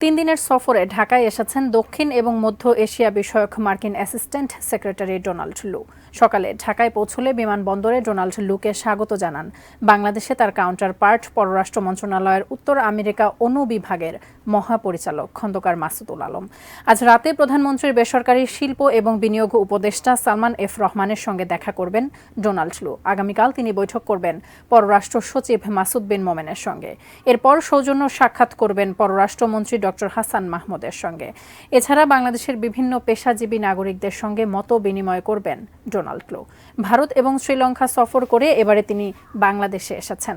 তিন দিনের সফরে ঢাকায় এসেছেন দক্ষিণ এবং মধ্য এশিয়া বিষয়ক মার্কিন অ্যাসিস্ট্যান্ট সেক্রেটারি ডোনাল্ড লু। সকালে ঢাকায় পৌঁছলে বিমানবন্দরে ডোনাল্ড লুকে স্বাগত জানান বাংলাদেশে তার কাউন্টার পার্ট পররাষ্ট্র মন্ত্রণালয়ের উত্তর আমেরিকা অনুবিভাগের মহাপরিচালক খন্দকার মাসুদুল আলম। আজ রাতে প্রধানমন্ত্রীর বেসরকারি শিল্প এবং বিনিয়োগ উপদেষ্টা সালমান এফ রহমানের সঙ্গে দেখা করবেন ডোনাল্ড লু। আগামীকাল তিনি বৈঠক করবেন পররাষ্ট্র সচিব মাসুদ বিন মোমেনের সঙ্গে। এরপর সৌজন্য সাক্ষাৎ করবেন পররাষ্ট্রমন্ত্রী ডক্টর হাসান মাহমুদের সঙ্গে। এছাড়া বাংলাদেশের বিভিন্ন পেশাজীবী নাগরিকদের সঙ্গে মত বিনিময় করবেন ডোনাল্ড লু। ভারত এবং শ্রীলঙ্কা সফর করে এবারে তিনি বাংলাদেশে এসেছেন।